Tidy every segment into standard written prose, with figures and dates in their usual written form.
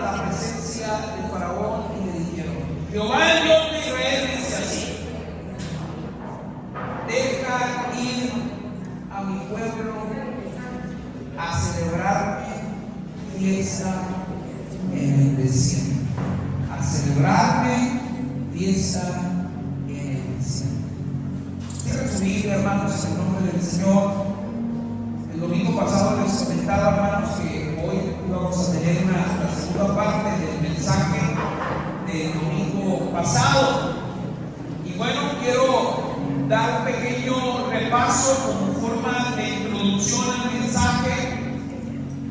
a la presencia de Faraón y le dijeron: Jehová, el Dios de Israel, dice así: deja ir a mi pueblo a celebrarme fiesta en el desierto. A celebrarme fiesta en el desierto. Quiero subir, hermanos, en el nombre del Señor. El domingo pasado les comentaba, hermanos, que hoy íbamos a tener la segunda parte del mensaje del domingo pasado. Y bueno, quiero dar un pequeño repaso como forma de introducción al mensaje,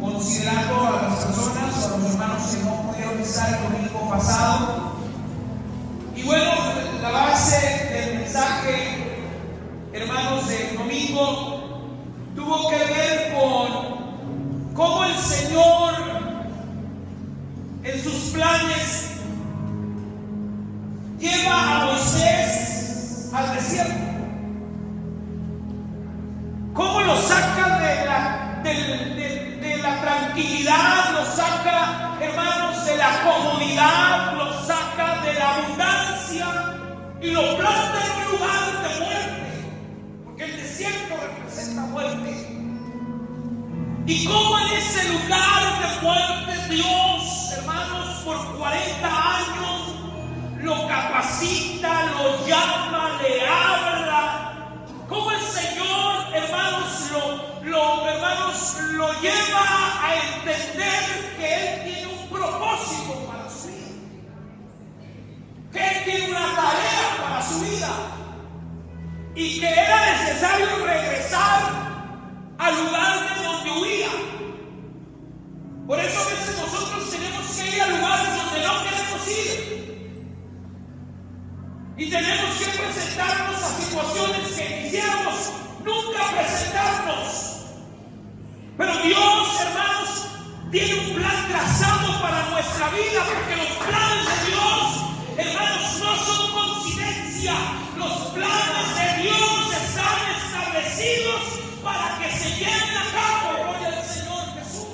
considerando a las personas o a los hermanos que no pudieron estar el domingo pasado. Y bueno, la base del mensaje, hermanos, del domingo tuvo que ver con cómo el Señor en sus planes lleva a Moisés al desierto. Cómo lo saca de la tranquilidad, lo saca, hermanos, de la comodidad, lo saca de la abundancia y lo planta en un lugar de muerte, porque el desierto representa muerte. Y cómo en ese lugar de muerte Dios, hermanos, por 40 años lo capacita, lo llama, le habla. Cómo el Señor, hermanos, lo lleva a entender que Él tiene un propósito para su vida, que Él tiene una tarea para su vida y que era necesario regresar al lugar de donde huía. Por eso a veces nosotros tenemos que ir a lugares donde no queremos ir y tenemos que presentarnos a situaciones que quisiéramos nunca presentarnos. Pero Dios, hermanos, tiene un plan trazado para nuestra vida, porque los planes de Dios, hermanos, no son coincidencia. Los planes de Dios están establecidos para que se lleven a cabo. Gloria al Señor Jesús.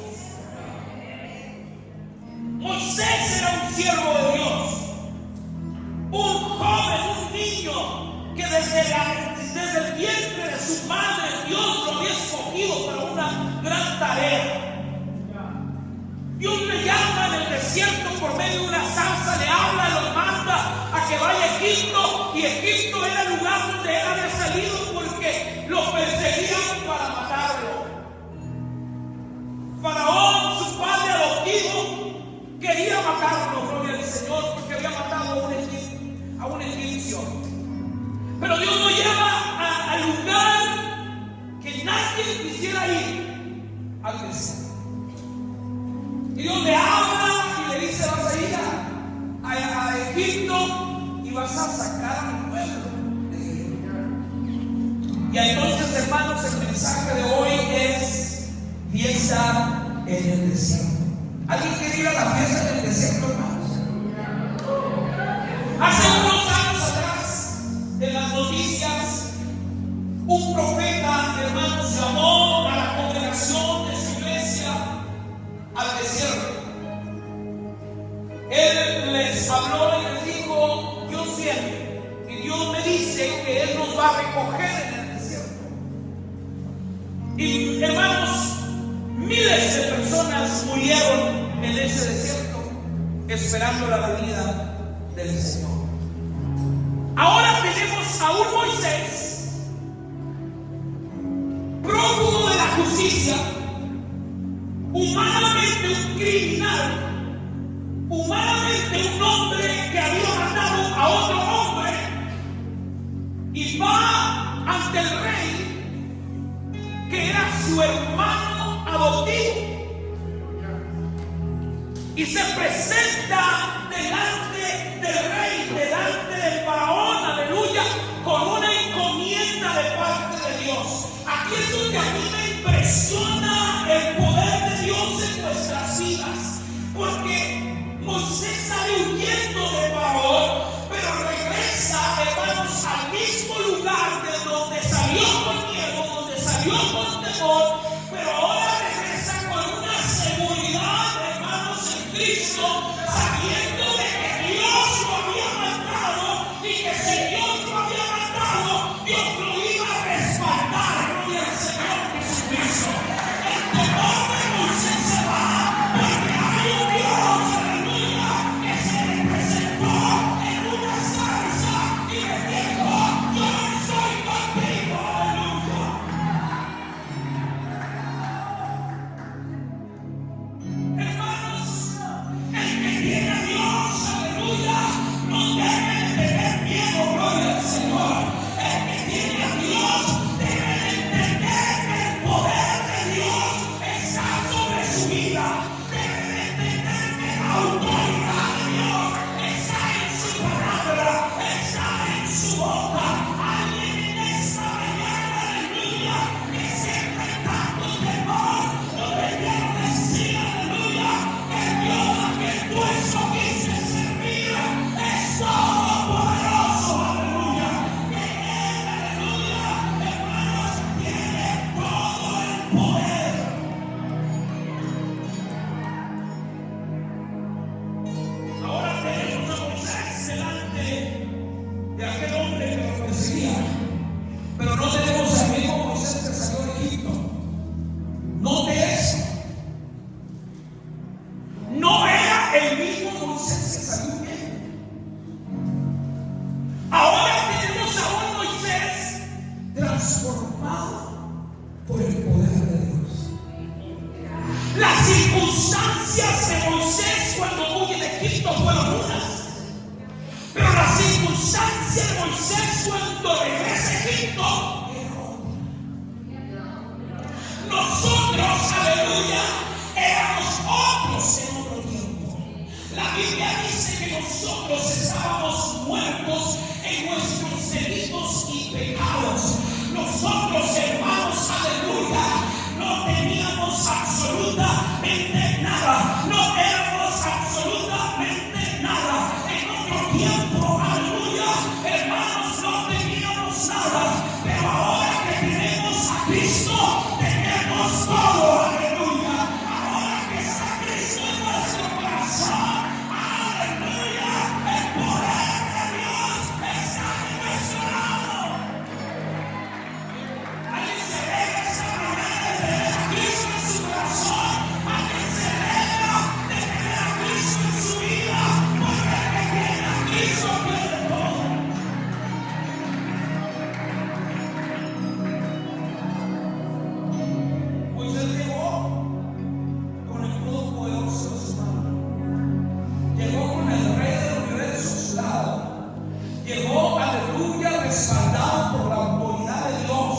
Moisés era un siervo de Dios, un joven, un niño que desde el vientre de su madre Dios lo había escogido para una gran tarea. Dios le llama en el desierto por medio de una zarza, le habla, lo manda a que vaya a Egipto, y Egipto era el lugar donde él había salido porque lo perseguían para matarlo. Faraón, su padre adoptivo, quería matarlo, gloria al Señor, porque había matado a un egipcio. Pero Dios lo lleva al lugar que nadie quisiera ir, al desierto. Y Dios le habla y le dice: vas a ir a Egipto y vas a sacar a mi pueblo de Egipto. Y entonces, hermanos, el mensaje de hoy es fiesta en el desierto. ¿Alguien quiere ir a la fiesta en el desierto, hermanos? Hace unos años atrás, en las noticias, un profeta, hermanos, llamó a la congregación de su iglesia al desierto. Él les habló y les dijo: Dios viene, y Dios me dice que Él nos va a recoger en el desierto. Y, hermanos, miles de personas murieron en ese desierto esperando la venida del Señor. Ahora tenemos a un Moisés, prófugo de la justicia, humanamente un criminal, humanamente un hombre que había matado a otro hombre, y va ante el rey, que era su hermano adoptivo, y se presenta delante del rey, delante del faraón, aleluya, con una encomienda de parte de Dios. Aquí es donde a mí me impresiona el poder de Dios en nuestras vidas, porque Moisés sale huyendo de Faraón, pero regresa, hermanos, al mismo lugar de donde salió con miedo, donde salió con temor, pero ahora regresa con una seguridad, hermanos, en Cristo, Las circunstancias de Moisés cuando huye de Egipto fueron unas, pero las circunstancias de Moisés cuando regresa a Egipto eran otras. Nosotros, aleluya, éramos otros en otro tiempo. La Biblia dice que nosotros estábamos muertos en nuestros delitos y pecados. Nosotros, hermanos, aleluya, no teníamos absolutamente nada, no éramos absolutamente nada. En otro tiempo, aleluya, hermanos, no teníamos nada, pero ahora que tenemos a Cristo, tenemos todo, aleluya. Ahora que está Cristo en nuestro corazón, aleluya, el poder de Dios está en nuestro lado. Alguien celebra esta manera de tener a Cristo en su corazón. Alguien celebra de tener a Cristo en su vida, porque el que tiene a Cristo pierde todo. Pues él llegó con el Todopoderoso de su mano. Llegó con el Rey del Universo a su lado. Llegó, aleluya, respaldado por la autoridad de Dios.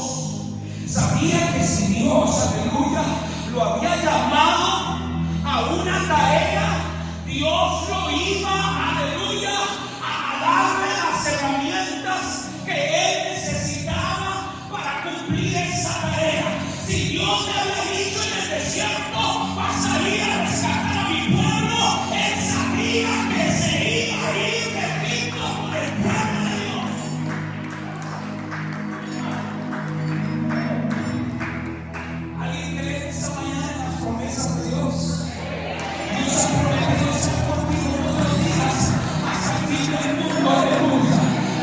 Sabía que si Dios, aleluya, lo había llamado a una tarea, Dios lo iba, aleluya, a darle las herramientas que él necesitaba para cumplir esa tarea. Si Dios le había dicho en el desierto, vas a ir a rescatar a mi pueblo, él sabía que se iba a ir de Egipto por el pueblo de Dios. ¿Alguien cree esta mañana en las promesas de Dios? Dios ha prometido estar contigo todos los días hasta el fin del mundo, aleluya.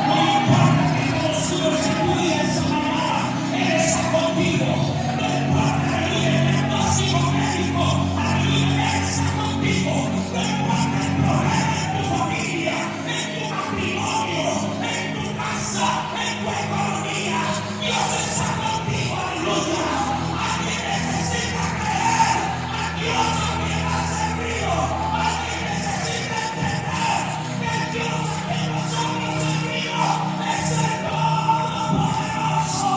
No importa que como oscuro se cuide esta mañana, Él está contigo. No importa, aleluya, el diagnóstico médico, aleluya, Él está contigo. No importa el problema en tu familia, en tu matrimonio, en tu casa, en tu economía, Dios está contigo, aleluya. Alguien necesita creer a Dios a quien ha servido. Alguien necesita entender que el Dios a quien nosotros servimos es el Todopoderoso.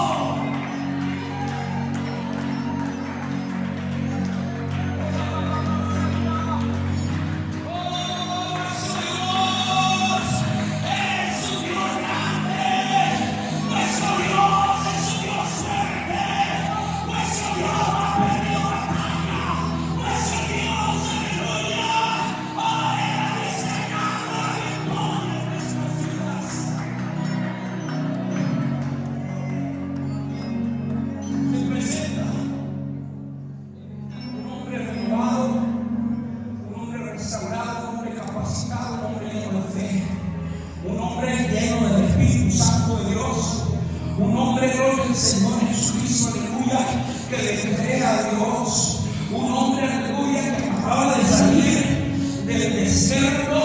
Señor Jesucristo, aleluya, que le cree a Dios. Un hombre, aleluya, que acababa de salir del desierto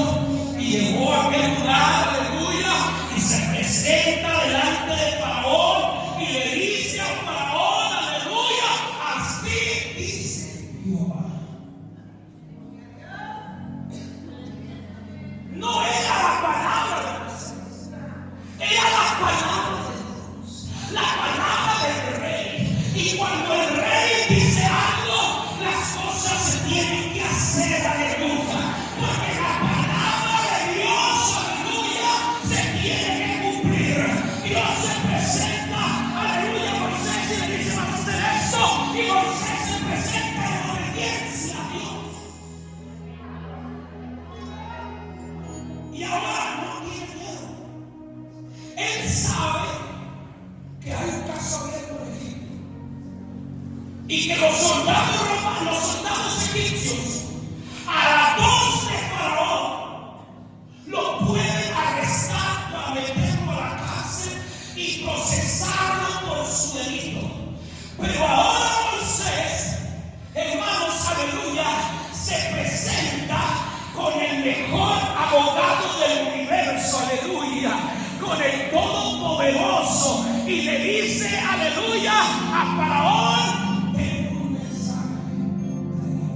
y llegó a aquel lugar, aleluya, y se presenta delante de Faraón y le dice a Faraón, aleluya, así dice Jehová. No era la palabra de Moisés, era la palabra de Dios, la palabra del rey. Y cuando el rey dice algo, las cosas se tienen que hacer, aleluya, porque la palabra de Dios, aleluya, se tiene que cumplir. Dios se presenta, aleluya, a Moisés y le dice: vas a hacer esto, y Moisés se presenta en obediencia a Dios. Y ahora no tiene miedo. Él sabe que hay un caso abierto en Egipto y que los soldados romanos, los soldados egipcios, a la voz de Faraón, lo pueden arrestar para meterlo a la cárcel y procesarlo por su delito. Pero ahora Moisés, hermanos, aleluya, se presenta con el mejor abogado del universo, aleluya, con el Todopoderoso, y le dice, aleluya, a Faraón: tengo un mensaje de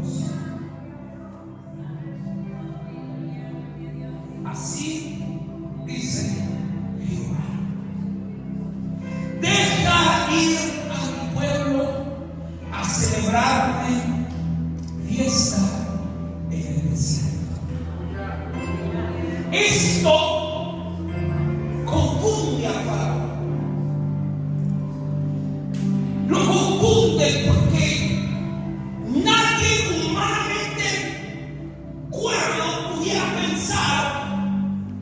fiesta en el desierto. Esto confunde a Faraón. Lo confunde porque nadie humanamente cuerdo pudiera pensar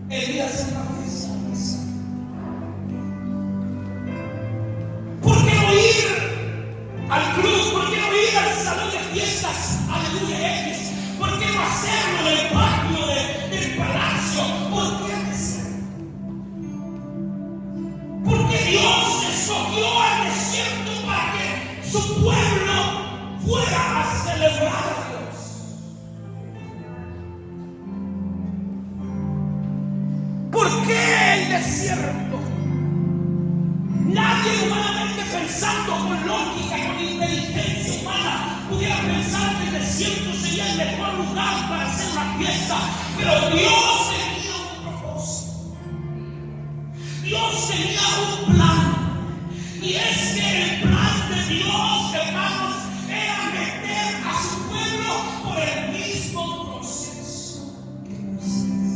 en ir a hacer una fiesta. ¿Por qué no ir al club? ¿Por qué no ir al salón de fiestas? Aleluya X. ¿Por qué no hacerlo en el patio del palacio? ¿Por qué hacerlo? Porque Dios escogió al desierto para que su pueblo fuera a celebrar a Dios. ¿Por qué el desierto? Nadie humanamente pensando con lógica, con inteligencia humana, pudiera pensar que el desierto sería el mejor lugar para hacer una fiesta. Pero Dios tenía un propósito. Dios tenía un plan. Y es que el plan de Dios, hermanos, era meter a su pueblo por el mismo proceso que Moisés.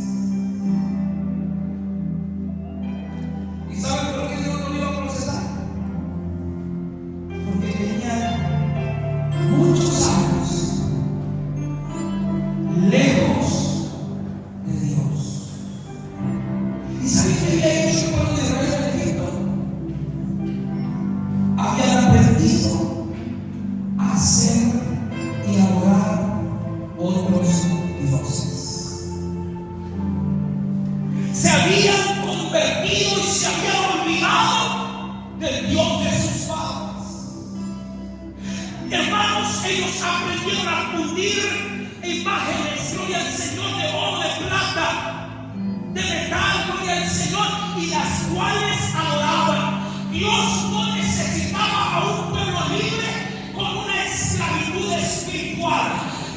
¿Y saben por qué Dios no lo iba a procesar? Porque tenía muchos años lejos de Dios. ¿Y saben qué había hecho el pueblo de Israel en Egipto? Habían aprendido a hacer y adorar otros dioses. Se habían convertido y se habían olvidado del Dios de sus padres. Hermanos, ellos aprendieron a fundir imágenes, gloria al Señor, de oro, de plata, de metal, gloria al Señor, y las cuales adoraban. Dios no necesitaba a un pueblo libre con una esclavitud espiritual.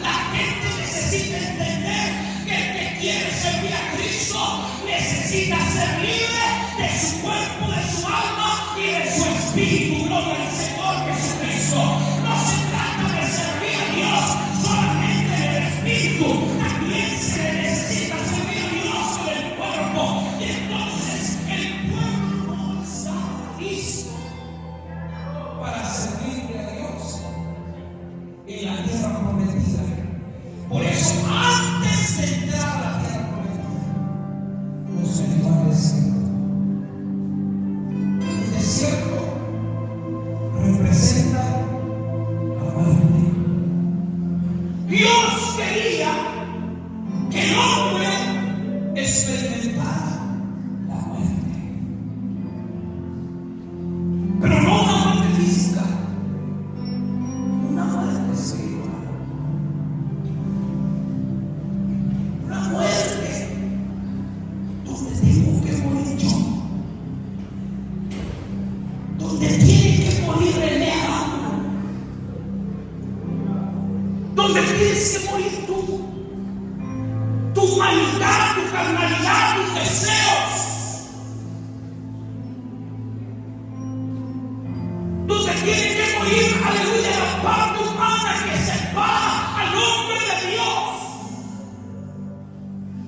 La gente necesita entender que el que quiere servir a Cristo necesita ser libre de su cuerpo, de su alma y de su espíritu. Gloria al Señor Jesucristo. No se trata de servir a Dios solamente en el espíritu, también se le necesita servir a Dios con el cuerpo. Y entonces el pueblo no estaba listo para servirle a Dios en la tierra prometida. Por eso, antes de entrar a la tierra prometida, los metió al desierto. El desierto representa la muerte. Dios quería que el hombre experimentara la muerte, pero no una muerte física, una muerte espiritual, una muerte donde tengo que morir yo, donde tiene que morir el león, donde tienes que morir tú, tu humanidad, tu carnalidad, tus deseos, donde tiene que morir, aleluya, la parte humana que separa al hombre de Dios.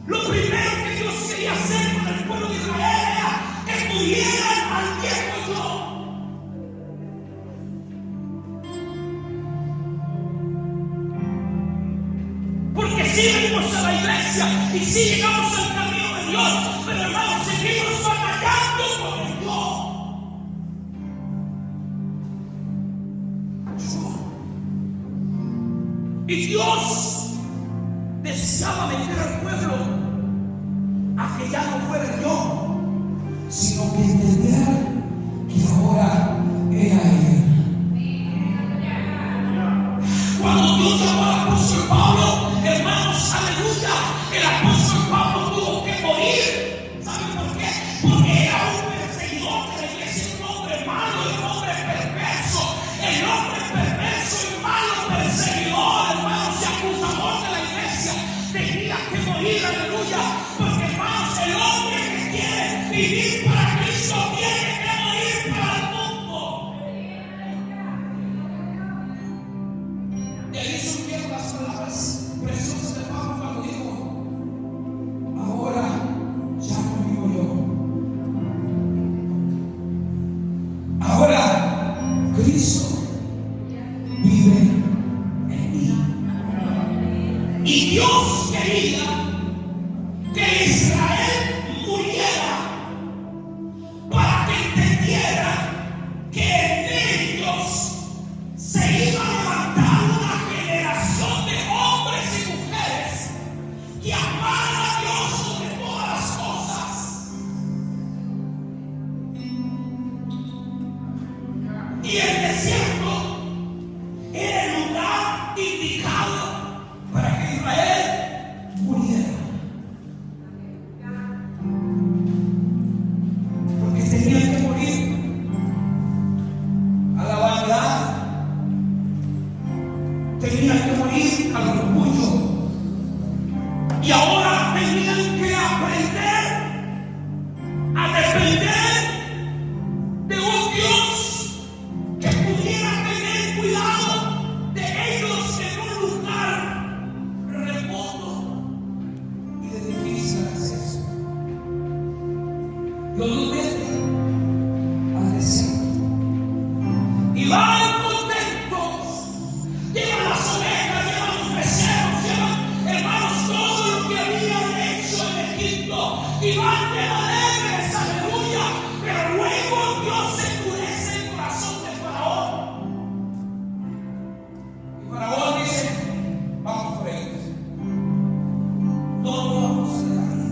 Lo primero que Dios quería hacer con el pueblo de Israel era que murieran al viejo yo. Porque si venimos a la iglesia y si llegamos al camino de Dios, pero hermanos, seguimos batallando con el yo. Y Dios deseaba meter al pueblo a que ya no fuera el yo, sino que entendieran que ahora era Él. Cuando Dios llamó al apóstol Pablo, hermanos, aleluya, el apóstol Pablo tuvo que morir. ¿Saben por qué? Porque era un perseguidor de la iglesia, un hombre malo y un hombre perverso. El hombre perverso y malo perseguidor, hermanos, y acusador de la iglesia tenía que morir, aleluya. Porque, hermanos, el hombre que quiere vivir para Cristo tiene que morir para el mundo. De ahí surgieron leyendo las palabras preciosas de Pablo cuando dijo: ahora ya no vivo yo, ahora Cristo vive en mí. Y Dios quería que Israel muriera para que entendiera que en ellos se iba a levantar una generación de hombres y mujeres que amaran a Dios sobre todas las cosas. Y el desierto era el lugar indicado para que Israel muriera. Porque tenían que morir a la vanidad, tenían que morir al orgullo, y ahora tenían que aprender a depender de un Dios que pudiera tener cuidado de ellos en un lugar remoto y de difícil acceso. Dios los mete al desierto y van contentos, llevan las ovejas, llevan los becerros, llevan, hermanos, todo lo que habían hecho en Egipto, y van de alegres, aleluya. Pero luego Dios endurece el corazón de Faraón, y Faraón dice: vamos por ellos, no nos vamos a dejar ir.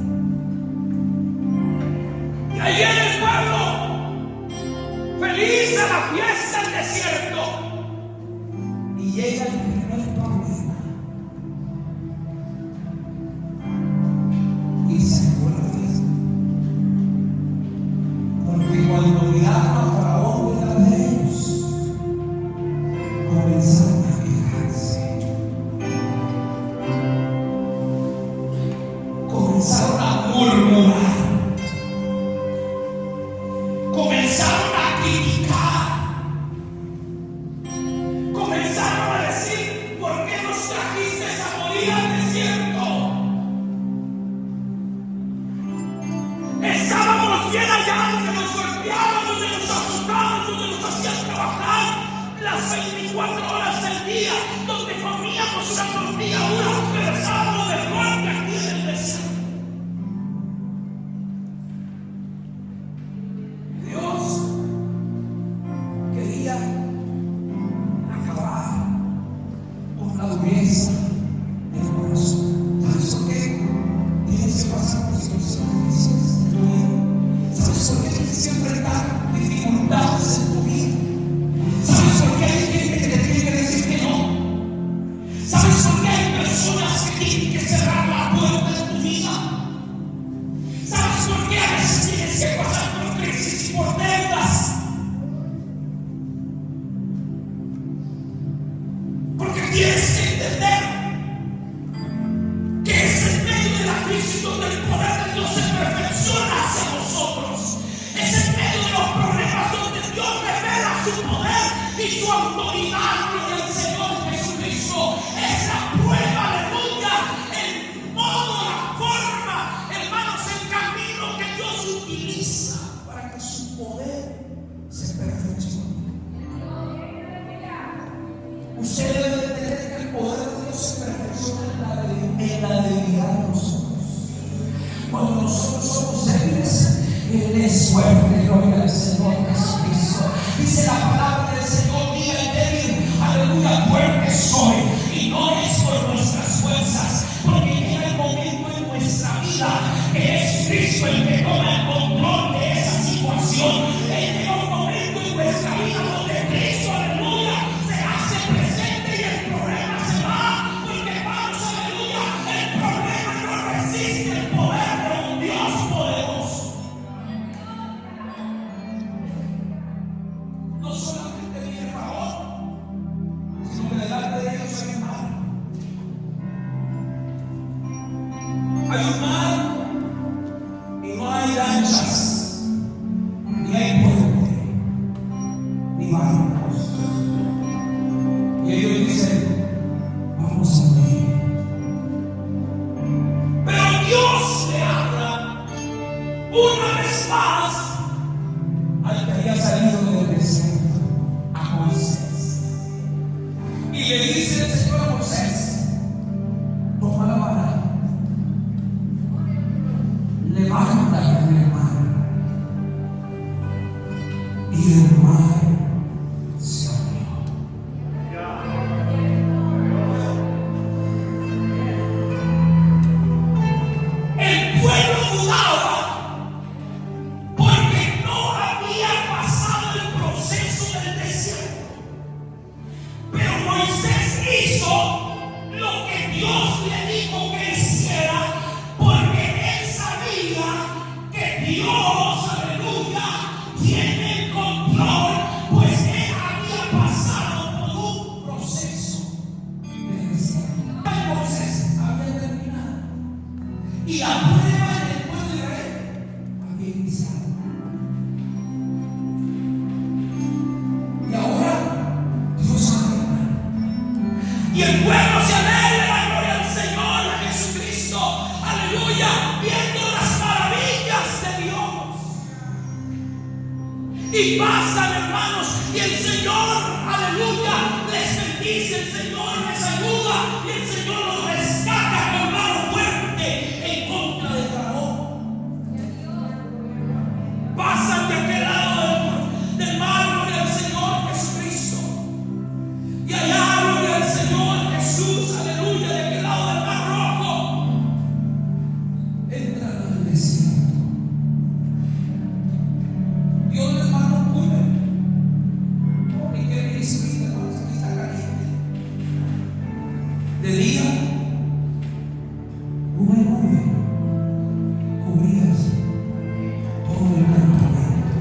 Y ahí viene el pueblo feliz a la fiesta del desierto, y llega el primer problema y se acabó la fiesta. Porque cuando miraron a Faraón detrás de ellos, comenzaron a quejarse, comenzaron a murmurar, comenzaron a criticar, comenzaron a decir: ¿por qué nos trajiste a morir al desierto? Estábamos bien allá donde nos golpeaban, donde nos azotaban, donde nos hacían trabajar las 24 horas del día, donde comíamos una tortilla dura, pero estábamos de muerte aquí en el desierto. Dios quería acabar con la dureza del corazón. ¿Sabes por qué tienes que pasar por situaciones difíciles en tu vida? ¿Sabes por qué tienes que enfrentar dificultades en tu vida? ¿Sabes por qué hay gente que te tiene que decir que no? ¿Sabes por qué hay personas que tienen que cerrar la puerta en tu vida? ¿Sabes por qué a veces tienes que pasar por crisis y por deudas? Porque tienes que entender que es en medio de la crisis donde el poder de Dios se perfecciona hacia nosotros. Es en medio de los problemas donde Dios revela su poder y su autoridad en el Señor Jesucristo. Es la prueba, aleluya, el modo, la forma, hermanos, el camino que Dios utiliza para que su poder se perfeccione. Usted debe de entender que el poder de Dios se perfecciona en la debilidad de nosotros. Cuando nosotros somos débiles, Él es fuerte. Gloria al Señor Jesucristo. Dice la palabra del Señor: día y débil más al que había salido del desierto, a Moisés. Y le dice el Señor a Moisés: toma la vara, levanta en el mar, y el mar se abrió. El pueblo dudaba porque no había pasado el proceso del desierto. Pero Moisés hizo lo que Dios le dijo que hiciera, porque él sabía que Dios, aleluya, tiene el control, pues él había pasado por un proceso de desierto. Moisés había terminado y la prueba en el pueblo de Israel había iniciado. Y ahora Dios habla. Y el pueblo se alegra, la gloria al Señor, a Jesucristo, aleluya, viendo las maravillas de Dios. Y pasan, hermanos, y el Señor, aleluya, les bendice, el Señor les ayuda, y el Señor los rescata con mano fuerte en contra del faraón. Pasan de aquel lado del mar, gloria al Señor Jesucristo. Y allá, gloria al Señor Jesús, aleluya, de aquel lado del mar rojo, entran al desierto. Dios les manda un cubero. Oh, y qué brisita, hermanos, aquí está caliente. De día, una nube cubría todo el campamento.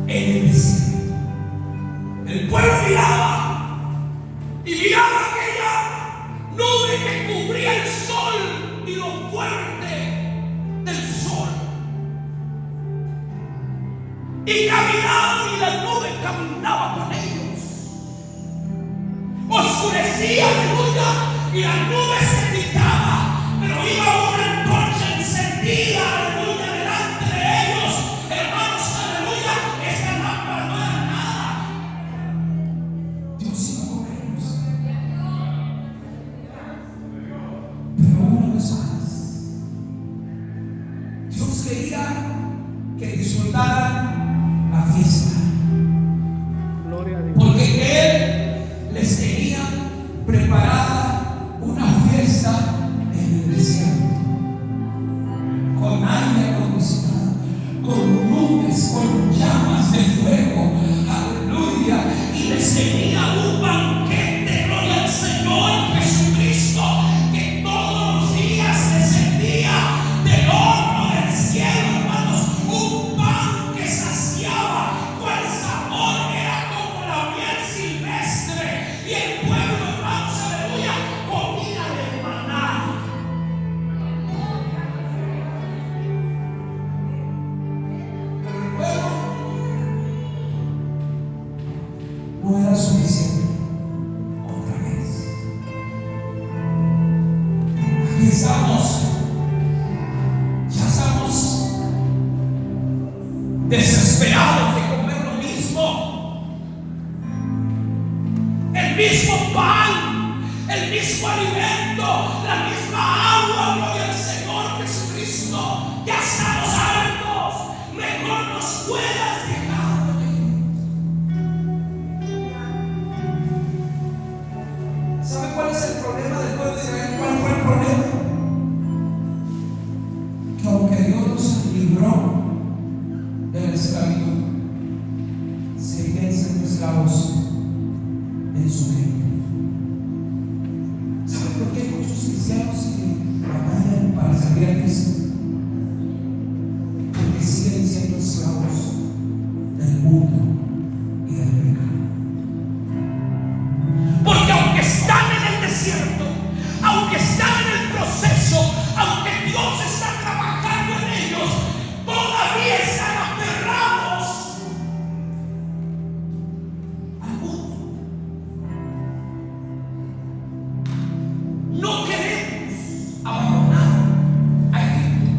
En el desierto, el pueblo miraba y miraba aquella nube que cubría el sol y lo fuerte del sol. Y caminaban y la nube caminaba con ellos. Oscurecía, aleluya, y la nube se quitaba, pero iba una antorcha encendida, aleluya, delante de ellos. Hermanos, aleluya, esa lámpara no era nada. Dios iba con ellos. Pero una vez más, Dios quería que disfrutaran la fiesta. Gloria a Dios. Porque Él les tenía preparada una fiesta en el desierto, con aire acondicionado, con nubes, con llamas de fuego, aleluya, y les tenía un banquete, gloria al Señor Jesucristo, que todos los días descendía del horno del cielo, hermanos, un pan que saciaba, cual sabor era como la miel silvestre, y el pueblo, hermanos, aleluya, comía del maná. Pero el pueblo no era suficiente. Otra vez, aquí estamos, ya estamos desesperados de comer lo mismo, el mismo pan, el mismo alimento, la misma agua, gloria al Señor Jesucristo. Ya estamos hartos, mejor nos puedas dejar. ¿Sabe cuál es el problema del pueblo de Israel? ¿Cuál fue el problema? Que aunque Dios los libró de la esclavitud, seguían siendo esclavos en su mente. ¿Sabe por qué hay muchos cristianos que batallan para servir a Cristo? Porque siguen siendo esclavos del mundo y del pecado. Porque aunque están en el desierto, aunque están en el proceso, aunque Dios está trabajando en ellos, todavía están aferrados al mundo. No queremos abandonar a Egipto.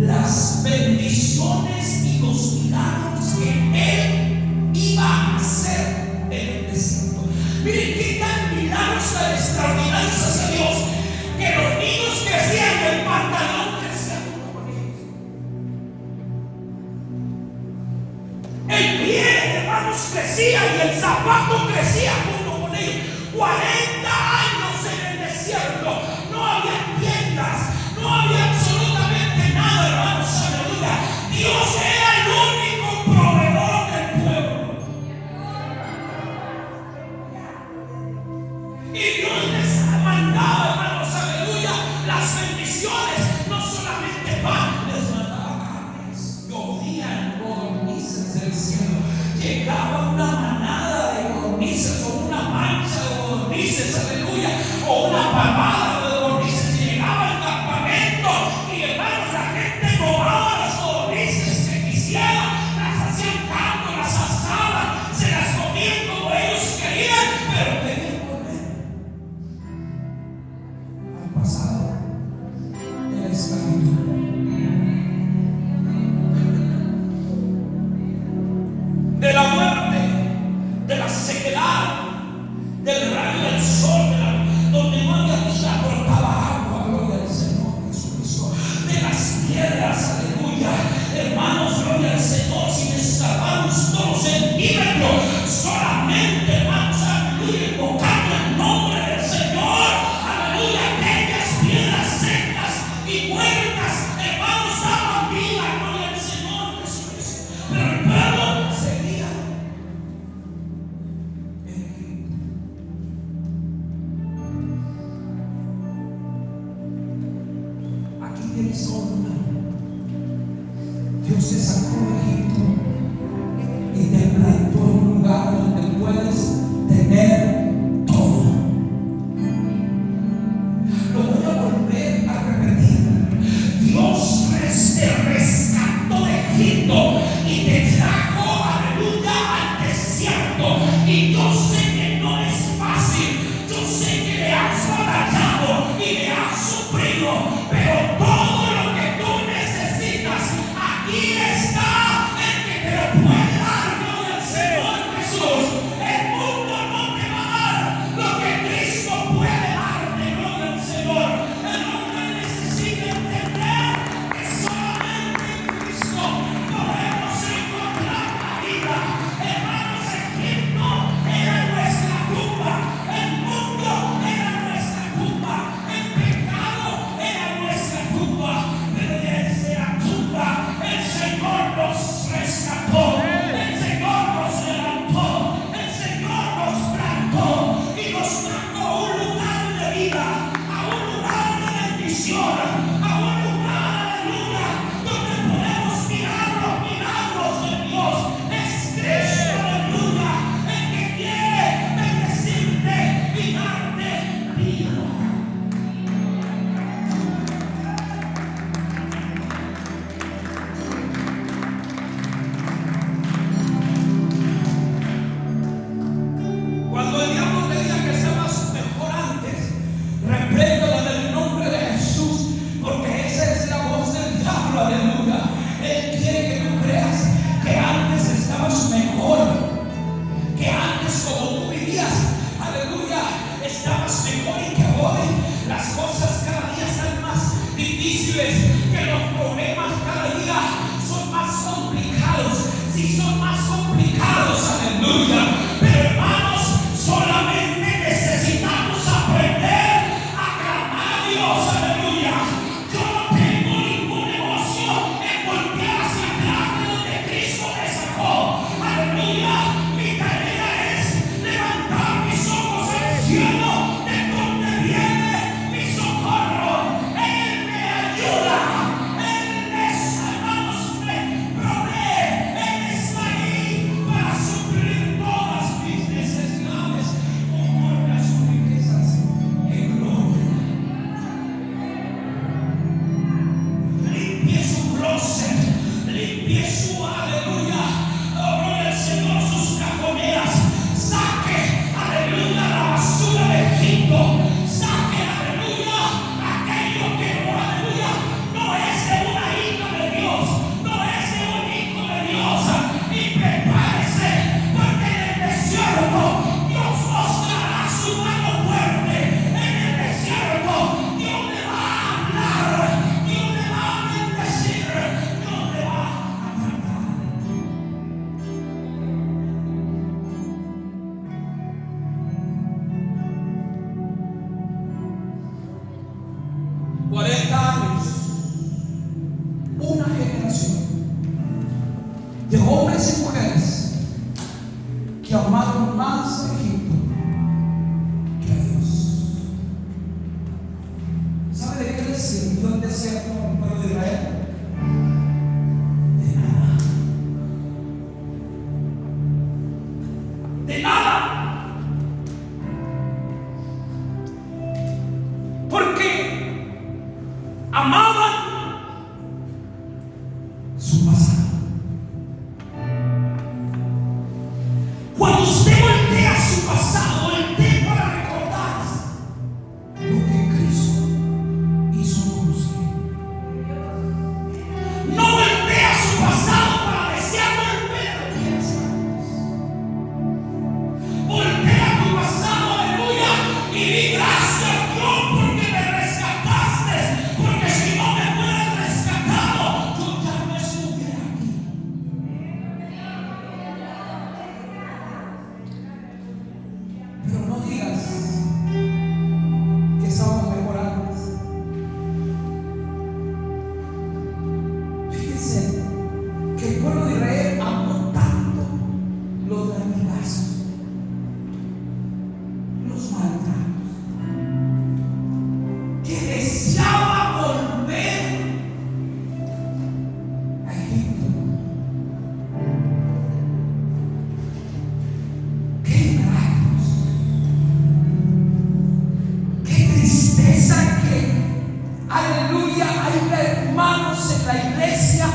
las bendiciones y los milagros que Él iba a hacer en el desierto. Miren qué tan milagros tan extraordinarios hacia Dios, que los niños crecían y el pantalón crecía junto con ellos. El pie, hermanos, crecía y el zapato crecía junto con ellos. 40 años en el desierto, no había tiendas, no había absolutamente nada, hermanos, aleluya. Dios era el único proveedor del pueblo. Y Dios les mandaba, hermanos, aleluya, las bendiciones, no solamente pan, les mandaba carnes, llovían codornices del cielo, llegaba una manada de codornices o una mancha de codornices, aleluya, o una palmada de codornices, llegaba al campamento y, hermanos, la gente tomaba las codornices que quisiera, las hacían caldo, las asaban, se las comían como ellos querían, pero tenían que volver al pasado de la esclavitud. De la muerte, de la sequedad, del rayo del sol, donde no había vida, brotaba agua, gloria al Señor Jesucristo. De las piedras, aleluya, hermanos, gloria al Señor, sin escarbar un solo centímetro, solamente, hermanos, aleluya, invocando el nombre del Señor, aleluya, aquellas piedras secas y muertas, hermanos, daban vida, gloria al Señor Jesucristo. Pero el pueblo seguía en Egipto. Aquí tienes todo. Dios te sacó de Egipto y te plantó en un lugar donde puedes tener todo. Lo voy a volver a repetir. Dios te rescató de Egipto y te trajo, aleluya, al desierto. Y yo sé que no es fácil, yo sé que le has batallado y le has sufrido, pero todo lo que tú necesitas aquí está. su pasado. Cuando usted voltea su pasado, voltea para recordar lo que Cristo hizo por usted. No voltea su pasado para desear volver a días antes. Voltea tu pasado, aleluya, y di gracias Dios porque me rescataste, porque si no me hubieran rescatado, yo ya no estuviera aquí. Pero no digas que estábamos mejor antes. Fíjense que el pueblo de Israel amó tanto los latigazos, los maltratos, que deseaba volver a Egipto. Qué milagros, qué tristeza que, aleluya, hay hermanos en la iglesia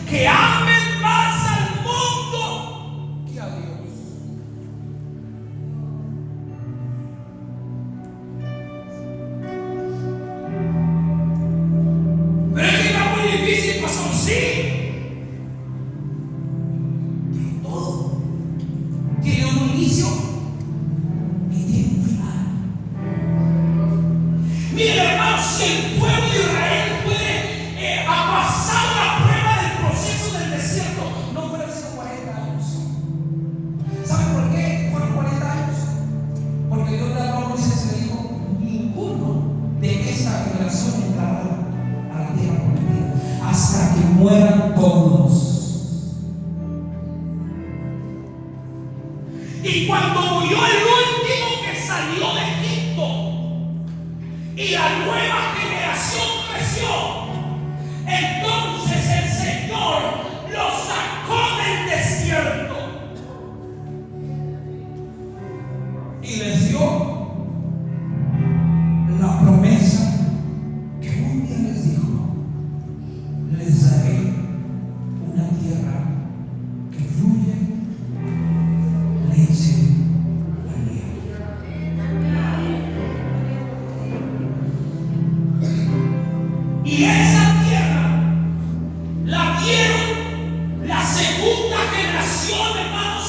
que amen más al mundo que a Dios. Pero es que está muy difícil, pastor, sí. Pero todo tiene un inicio y tiene un final. Miren, hermanos, si el pueblo de Israel puede pasar la prueba del proceso del desierto, no fueron sino 40 años. ¿Saben por qué fueron 40 años? Porque Dios le habló a Moisés y le dijo: ninguno de esta generación entrará a la tierra prometida hasta que mueran todos. Y cuando murió el último que salió de Egipto y la nueva generación creció, entonces el Señor los sacó del desierto y les dio la promesa que un día les dijo: les daré una tierra que fluye leche y miel. Y esa tierra la dieron la segunda generación, hermanos,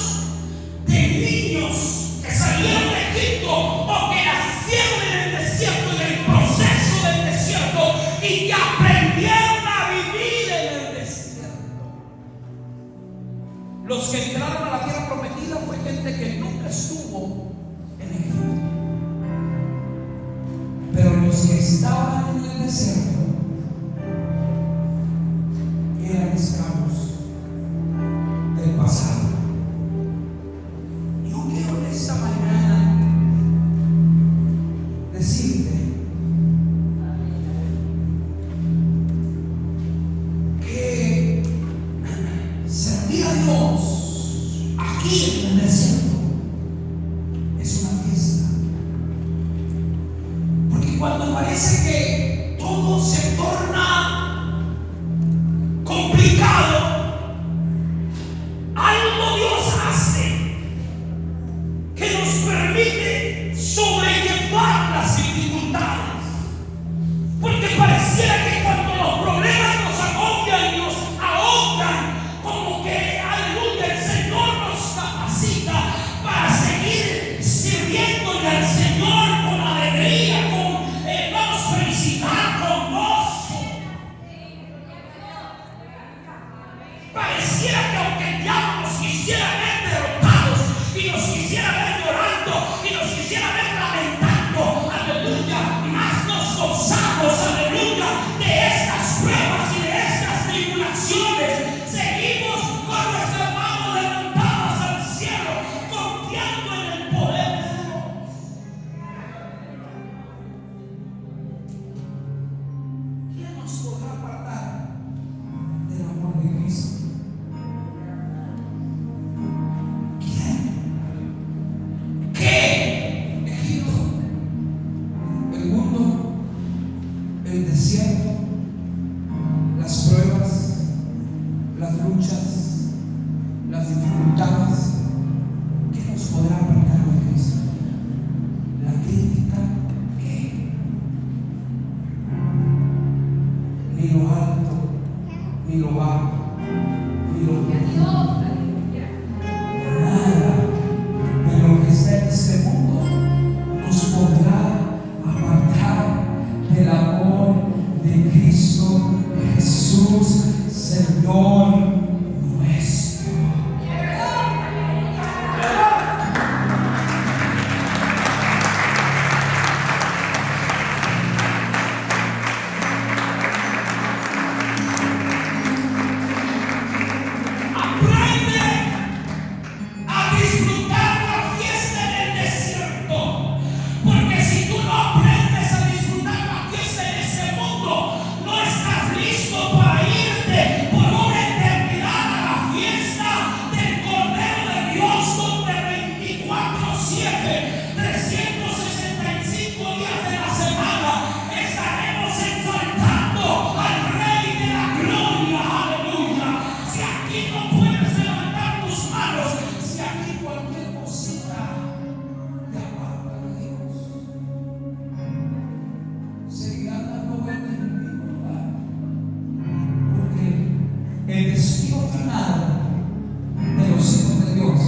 de niños que salieron de Egipto o que nacieron en el desierto, en el proceso del desierto, y que aprendieron a vivir en el desierto. Los que entraron a la tierra prometida fue gente que nunca estuvo en Egipto. Pero los que estaban en el desierto eran esclavos del pasado. Yo quiero en esta mañana decirte que servir a Dios aquí en el desierto es una fiesta. Porque cuando parece que todo se torna complicado, algo Dios hace que nos permite sobrellevar las dificultades. Porque pareciera que cuando los problemas nos agobian y nos ahogan, como que, aleluya, el Señor nos capacita luchas, las dificultades, ¿qué nos podrá apartar de Cristo? La crítica, ¿qué? Ni lo alto, ni lo bajo, ni lo profundo. Nada de lo que está en este mundo nos podrá apartar del amor de Cristo Jesús, Señor nuestro. Aprende a disfrutar la fiesta en el desierto, porque si tú no aprendes a disfrutar la fiesta en ese mundo, no estás listo para irte por una eternidad a la fiesta del Cordero de Dios, donde 24/7, 365 días de la semana estaremos exaltando al Rey de la Gloria. Aleluya. Si aquí no puedes levantar tus manos, si aquí cualquier cosita te aparta de Dios, seguirás dando vueltas en el mismo lugar, porque el destino final de los hijos de Dios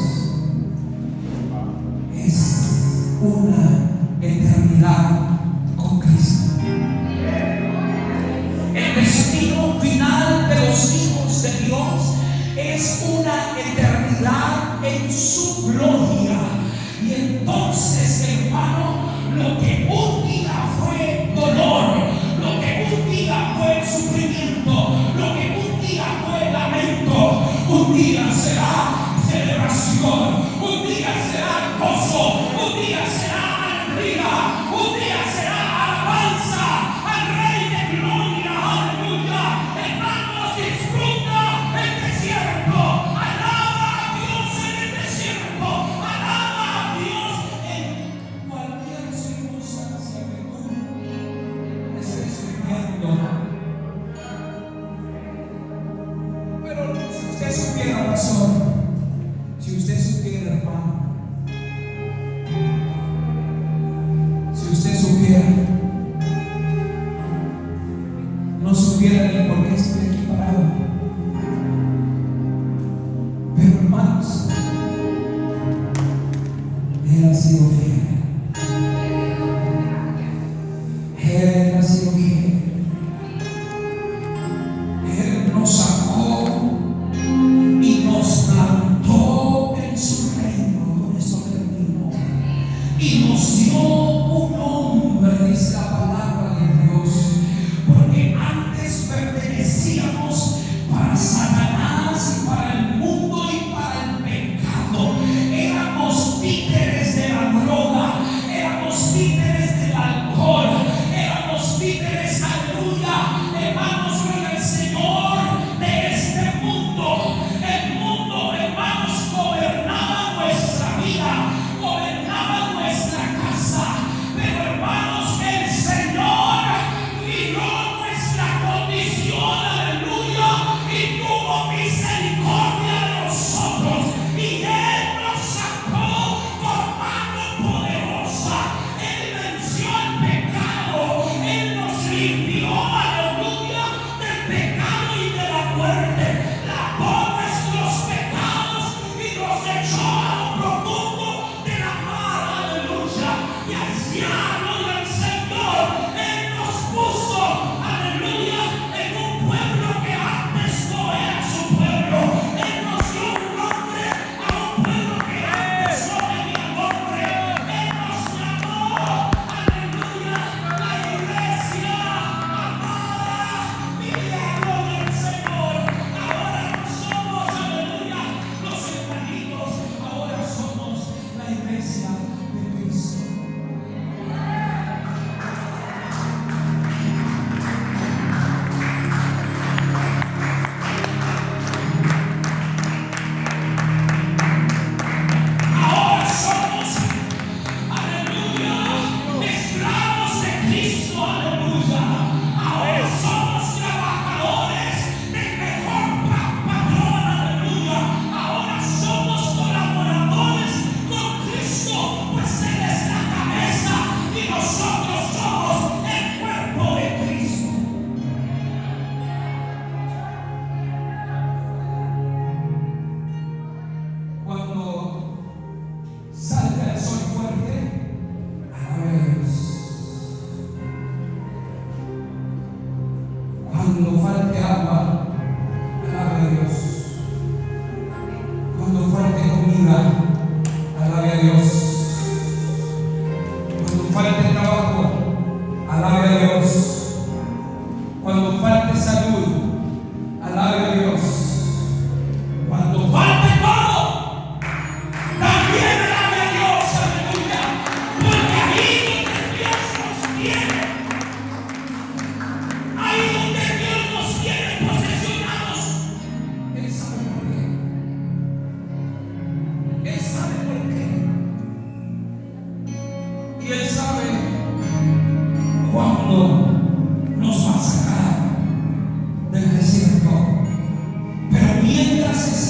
es una eternidad con Cristo. El destino final de los hijos de Dios es una eternidad en su gloria. Y entonces, hermano, lo que un día fue dolor, lo que un día fue sufrimiento, lo que un día fue lamento, un día será celebración, un día será gozo, un día será alegría, un día será alabanza al Rey de Gloria. Aleluya. Hermanos, disfruta el desierto, alaba a Dios en el desierto, alaba a Dios en cualquier circunstancia que tú estés viviendo. Pero si usted supiera, pastor, si usted supiera, hermano, si usted supiera, no supiera ni por qué estoy aquí parado. Pero hermanos, Él ha sido fiel. Él ha sido fiel. Él nos sacó y nos trajo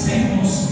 estemos